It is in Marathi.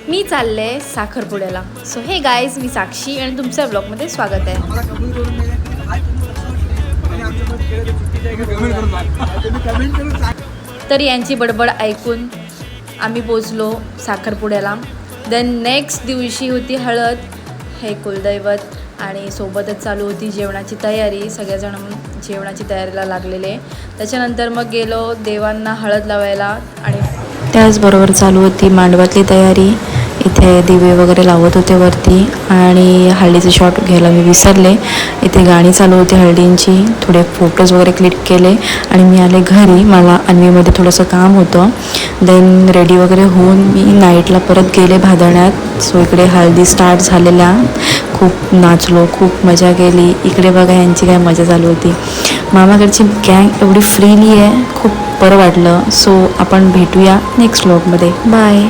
मी चालले साखरपुड्याला. सो हे गाईज, मी साक्षी आणि तुमच्या ब्लॉगमध्ये स्वागत आहे. तर यांची बडबड ऐकून आम्ही पोचलो साखरपुड्याला. देन नेक्स्ट दिवशी होती हळद, हे कुलदैवत आणि सोबतच चालू होती जेवणाची तयारी. सगळेजण जेवणाची तयारीला लागलेले. त्याच्यानंतर मग गेलो देवांना हळद लावायला आणि त्याचबरोबर चालू होती मांडवातली तयारी. इथे दिवे वगैरे लावत होते वरती आणि हळदीचे शॉट घ्यायला मी विसरले. इथे गाणी चालू होती हळदींची. थोडे फोटोज वगैरे क्लिक केले आणि मी आले घरी. मला अन्वीमध्ये थोडंसं काम होतं. देन रेडी वगैरे होऊन मी नाईटला परत गेले भादण्यात. सो इकडे हळदी स्टार्ट झालेल्या. खूप नाचलो, खूप मजा केली. इकडे बघा यांची काय मजा चालू होती. मामाकडची गँग एवढी फ्रीली आहे, खूप बरं वाटलं. सो आपण भेटूया नेक्स्ट व्लॉगमध्ये. बाय.